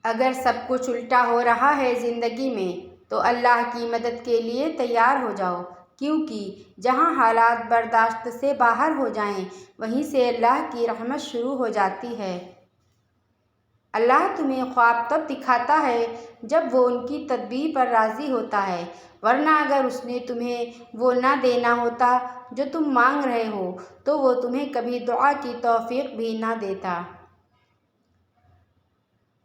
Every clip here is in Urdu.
اگر سب کچھ الٹا ہو رہا ہے زندگی میں تو اللہ کی مدد کے لیے تیار ہو جاؤ، کیونکہ جہاں حالات برداشت سے باہر ہو جائیں وہیں سے اللہ کی رحمت شروع ہو جاتی ہے۔ اللہ تمہیں خواب تب دکھاتا ہے جب وہ ان کی تدبیر پر راضی ہوتا ہے، ورنہ اگر اس نے تمہیں وہ نہ دینا ہوتا جو تم مانگ رہے ہو تو وہ تمہیں کبھی دعا کی توفیق بھی نہ دیتا۔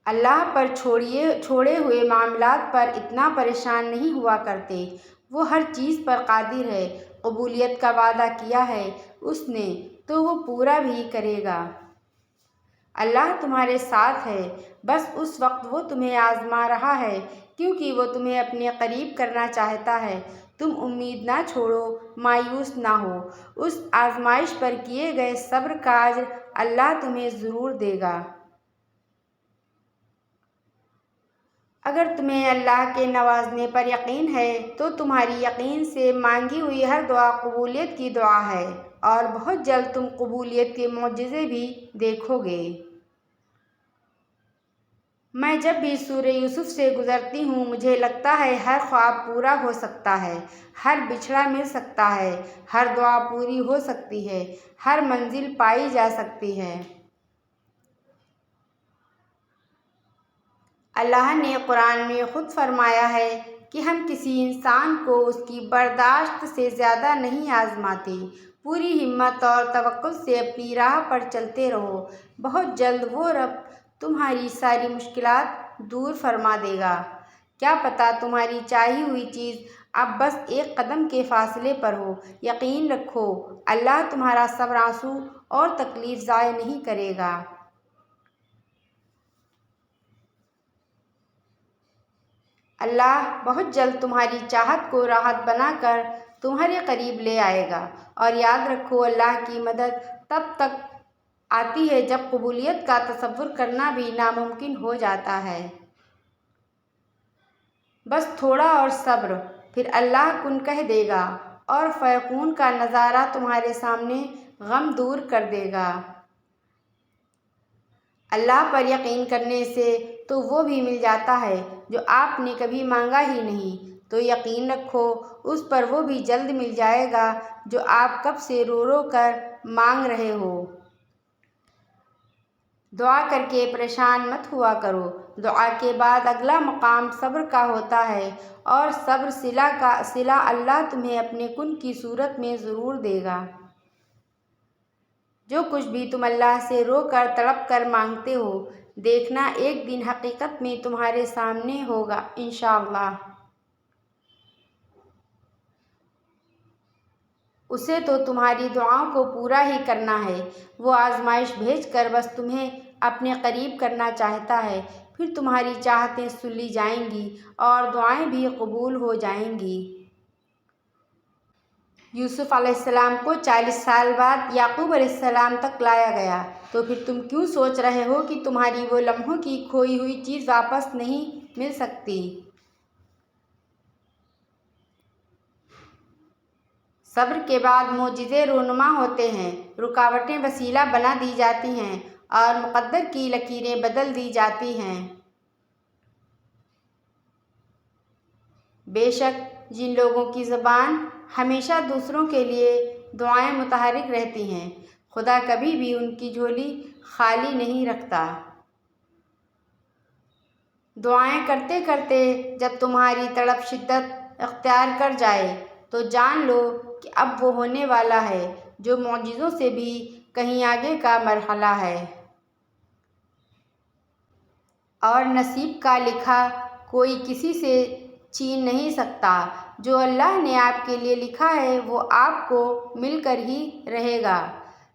اللہ پر چھوڑے ہوئے معاملات پر اتنا پریشان نہیں ہوا کرتے، وہ ہر چیز پر قادر ہے، قبولیت کا وعدہ کیا ہے اس نے تو وہ پورا بھی کرے گا۔ اللہ تمہارے ساتھ ہے، بس اس وقت وہ تمہیں آزما رہا ہے کیونکہ وہ تمہیں اپنے قریب کرنا چاہتا ہے۔ تم امید نہ چھوڑو، مایوس نہ ہو، اس آزمائش پر کیے گئے صبر کا اجر اللہ تمہیں ضرور دے گا۔ اگر تمہیں اللہ کے نوازنے پر یقین ہے تو تمہاری یقین سے مانگی ہوئی ہر دعا قبولیت کی دعا ہے، اور بہت جلد تم قبولیت کے معجزے بھی دیکھو گے۔ میں جب بھی سورہ یوسف سے گزرتی ہوں مجھے لگتا ہے ہر خواب پورا ہو سکتا ہے، ہر بچھڑا مل سکتا ہے، ہر دعا پوری ہو سکتی ہے، ہر منزل پائی جا سکتی ہے۔ اللہ نے قرآن میں خود فرمایا ہے کہ ہم کسی انسان کو اس کی برداشت سے زیادہ نہیں آزماتے۔ پوری ہمت اور توکل سے اپنی راہ پر چلتے رہو، بہت جلد وہ رب تمہاری ساری مشکلات دور فرما دے گا۔ کیا پتہ تمہاری چاہی ہوئی چیز اب بس ایک قدم کے فاصلے پر ہو۔ یقین رکھو اللہ تمہارا صبر آنسو اور تکلیف ضائع نہیں کرے گا۔ اللہ بہت جلد تمہاری چاہت کو راحت بنا کر تمہارے قریب لے آئے گا، اور یاد رکھو اللہ کی مدد تب تک آتی ہے جب قبولیت کا تصور کرنا بھی ناممکن ہو جاتا ہے۔ بس تھوڑا اور صبر، پھر اللہ کن کہہ دے گا اور فیکون کا نظارہ تمہارے سامنے غم دور کر دے گا۔ اللہ پر یقین کرنے سے تو وہ بھی مل جاتا ہے جو آپ نے کبھی مانگا ہی نہیں، تو یقین رکھو اس پر وہ بھی جلد مل جائے گا جو آپ کب سے رو رو کر مانگ رہے ہو۔ دعا کر کے پریشان مت ہوا کرو، دعا کے بعد اگلا مقام صبر کا ہوتا ہے، اور صبر صلہ اللہ تمہیں اپنے کن کی صورت میں ضرور دے گا۔ جو کچھ بھی تم اللہ سے رو کر تڑپ کر مانگتے ہو، دیکھنا ایک دن حقیقت میں تمہارے سامنے ہوگا انشاءاللہ۔ اسے تو تمہاری دعاؤں کو پورا ہی کرنا ہے، وہ آزمائش بھیج کر بس تمہیں اپنے قریب کرنا چاہتا ہے، پھر تمہاری چاہتیں سن لی جائیں گی اور دعائیں بھی قبول ہو جائیں گی۔ یوسف علیہ السلام کو 40 سال بعد یعقوب علیہ السلام تک لایا گیا، تو پھر تم کیوں سوچ رہے ہو کہ تمہاری وہ لمحوں کی کھوئی ہوئی چیز واپس نہیں مل سکتی؟ صبر کے بعد معجزے رونما ہوتے ہیں، رکاوٹیں وسیلہ بنا دی جاتی ہیں اور مقدر کی لکیریں بدل دی جاتی ہیں۔ بے شک جن لوگوں کی زبان ہمیشہ دوسروں کے لیے دعائیں متحرک رہتی ہیں، خدا کبھی بھی ان کی جھولی خالی نہیں رکھتا۔ دعائیں کرتے کرتے جب تمہاری تڑپ شدت اختیار کر جائے تو جان لو کہ اب وہ ہونے والا ہے جو معجزوں سے بھی کہیں آگے کا مرحلہ ہے۔ اور نصیب کا لکھا کوئی کسی سے چھین نہیں سکتا، جو اللہ نے آپ کے لیے لکھا ہے وہ آپ کو مل کر ہی رہے گا۔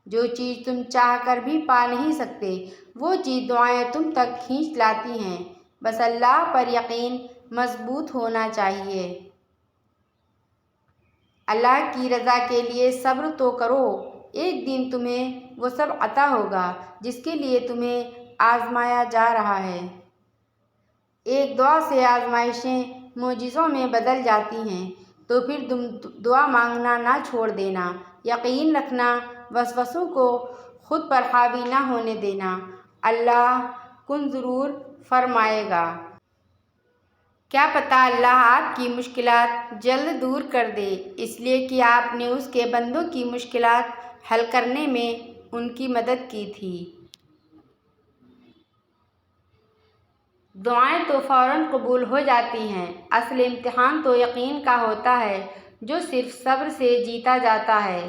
جو چیز تم چاہ کر بھی پا نہیں سکتے وہ چیز دعائیں تم تک کھینچ لاتی ہیں، بس اللہ پر یقین مضبوط ہونا چاہیے۔ اللہ کی رضا کے لیے صبر تو کرو، ایک دن تمہیں وہ سب عطا ہوگا جس کے لیے تمہیں آزمایا جا رہا ہے۔ ایک دعا سے آزمائشیں معجزوں میں بدل جاتی ہیں، تو پھر تم دعا مانگنا نہ چھوڑ دینا، یقین رکھنا، وسوسوں کو خود پر حاوی نہ ہونے دینا۔ اللہ کن ضرور فرمائے گا۔ کیا پتہ اللہ آپ کی مشکلات جلد دور کر دے، اس لیے کہ آپ نے اس کے بندوں کی مشکلات حل کرنے میں ان کی مدد کی تھی۔ دعائیں تو فوراً قبول ہو جاتی ہیں، اصل امتحان تو یقین کا ہوتا ہے جو صرف صبر سے جیتا جاتا ہے،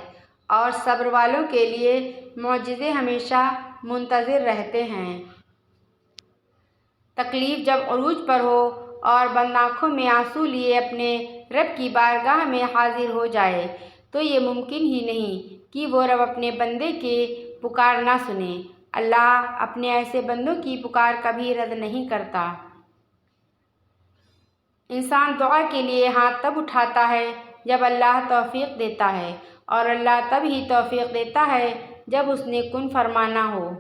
اور صبر والوں کے لیے معجزے ہمیشہ منتظر رہتے ہیں۔ تکلیف جب عروج پر ہو اور بندہ آنکھوں میں آنسو لیے اپنے رب کی بارگاہ میں حاضر ہو جائے تو یہ ممکن ہی نہیں کہ وہ رب اپنے بندے کے پکار نہ سنے۔ اللہ اپنے ایسے بندوں کی پکار کبھی رد نہیں کرتا۔ انسان دعا کے لیے ہاتھ تب اٹھاتا ہے جب اللہ توفیق دیتا ہے، اور اللہ تب ہی توفیق دیتا ہے جب اس نے کن فرمانا ہو۔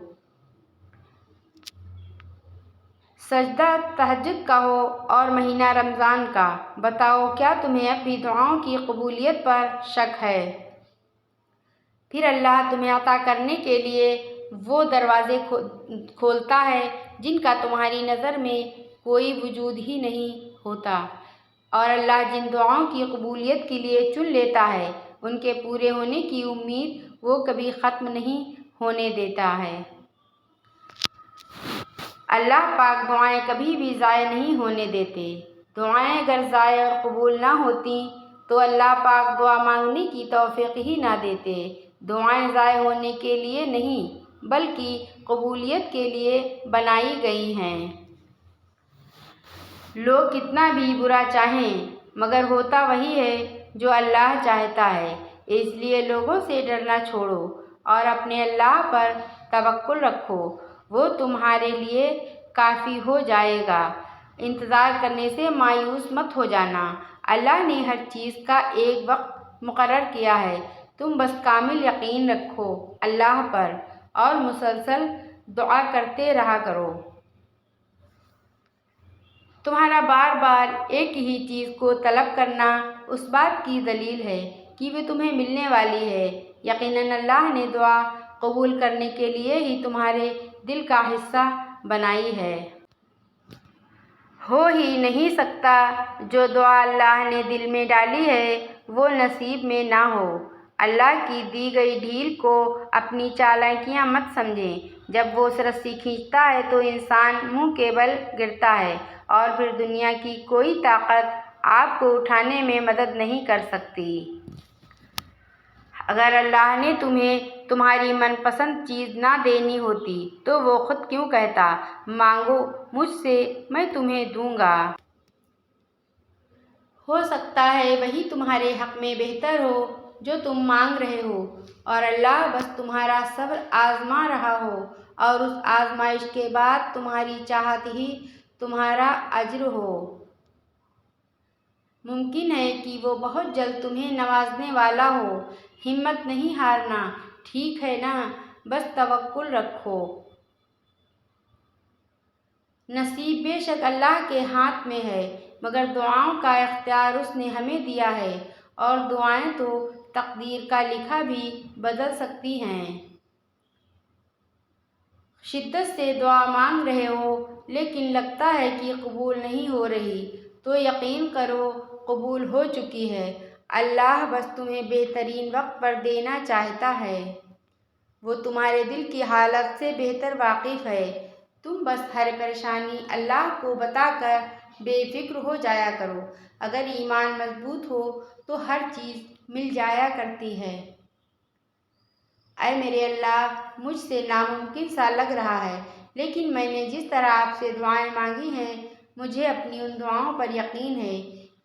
سجدہ تہجد کا ہو اور مہینہ رمضان کا، بتاؤ کیا تمہیں اب بھی دعاؤں کی قبولیت پر شک ہے؟ پھر اللہ تمہیں عطا کرنے کے لیے وہ دروازے کھولتا ہے جن کا تمہاری نظر میں کوئی وجود ہی نہیں ہوتا، اور اللہ جن دعاؤں کی قبولیت کے لیے چن لیتا ہے ان کے پورے ہونے کی امید وہ کبھی ختم نہیں ہونے دیتا ہے۔ اللہ پاک دعائیں کبھی بھی ضائع نہیں ہونے دیتے۔ دعائیں اگر ضائع اور قبول نہ ہوتیں تو اللہ پاک دعا مانگنے کی توفیق ہی نہ دیتے۔ دعائیں ضائع ہونے کے لیے نہیں بلکہ قبولیت کے لیے بنائی گئی ہیں۔ لوگ کتنا بھی برا چاہیں مگر ہوتا وہی ہے جو اللہ چاہتا ہے، اس لیے لوگوں سے ڈرنا چھوڑو اور اپنے اللہ پر توکل رکھو، وہ تمہارے لیے کافی ہو جائے گا۔ انتظار کرنے سے مایوس مت ہو جانا، اللہ نے ہر چیز کا ایک وقت مقرر کیا ہے، تم بس کامل یقین رکھو اللہ پر اور مسلسل دعا کرتے رہا کرو۔ تمہارا بار بار ایک ہی چیز کو طلب کرنا اس بات کی دلیل ہے کہ وہ تمہیں ملنے والی ہے۔ یقیناً اللہ نے دعا قبول کرنے کے لیے ہی تمہارے دل کا حصہ بنائی ہے۔ ہو ہی نہیں سکتا جو دعا اللہ نے دل میں ڈالی ہے وہ نصیب میں نہ ہو۔ اللہ کی دی گئی ڈھیل کو اپنی چالاکیاں مت سمجھیں، جب وہ رسی کھینچتا ہے تو انسان منہ کے بل گرتا ہے اور پھر دنیا کی کوئی طاقت آپ کو اٹھانے میں مدد نہیں کر سکتی۔ اگر اللہ نے تمہیں تمہاری من پسند چیز نہ دینی ہوتی تو وہ خود کیوں کہتا مانگو مجھ سے میں تمہیں دوں گا۔ ہو سکتا ہے وہی تمہارے حق میں بہتر ہو جو تم مانگ رہے ہو، اور اللہ بس تمہارا صبر آزما رہا ہو، اور اس آزمائش کے بعد تمہاری چاہت ہی تمہارا اجر ہو۔ ممکن ہے کہ وہ بہت جلد تمہیں نوازنے والا ہو۔ ہمت نہیں ہارنا، ٹھیک ہے نا، بس توکل رکھو۔ نصیب بے شک اللہ کے ہاتھ میں ہے، مگر دعاؤں کا اختیار اس نے ہمیں دیا ہے، اور دعائیں تو تقدیر کا لکھا بھی بدل سکتی ہیں۔ شدت سے دعا مانگ رہے ہو لیکن لگتا ہے کہ قبول نہیں ہو رہی تو یقین کرو قبول ہو چکی ہے۔ اللہ بس تمہیں بہترین وقت پر دینا چاہتا ہے، وہ تمہارے دل کی حالت سے بہتر واقف ہے۔ تم بس ہر پریشانی اللہ کو بتا کر بے فکر ہو جایا کرو، اگر ایمان مضبوط ہو تو ہر چیز مل جایا کرتی ہے۔ اے میرے اللہ، مجھ سے ناممکن سا لگ رہا ہے، لیکن میں نے جس طرح آپ سے دعائیں مانگی ہیں مجھے اپنی ان دعاؤں پر یقین ہے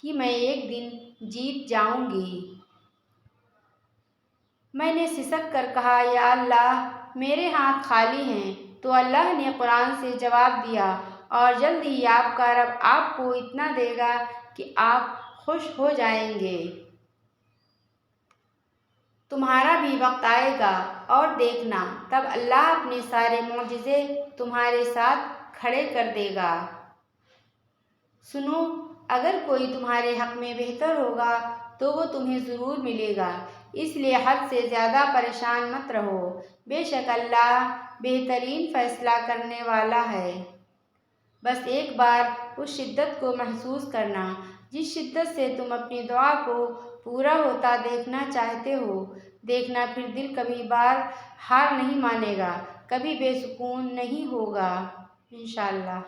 کہ میں ایک دن جیت جاؤں گی۔ میں نے سسک کر کہا یا اللہ میرے ہاتھ خالی ہیں، تو اللہ نے قرآن سے جواب دیا، اور جلد ہی آپ کا رب آپ کو اتنا دے گا کہ آپ خوش ہو جائیں گے۔ تمہارا بھی وقت آئے گا اور دیکھنا تب اللہ اپنے سارے معجزے تمہارے ساتھ کھڑے کر دے گا۔ سنو، اگر کوئی تمہارے حق میں بہتر ہوگا تو وہ تمہیں ضرور ملے گا، اس لیے حد سے زیادہ پریشان مت رہو، بے شک اللہ بہترین فیصلہ کرنے والا ہے۔ بس ایک بار اس شدت کو محسوس کرنا جس شدت سے تم اپنی دعا کو پورا ہوتا دیکھنا چاہتے ہو۔ دیکھنا پھر دل کبھی بار ہار نہیں مانے گا، کبھی بے سکون نہیں ہوگا، انشاءاللہ۔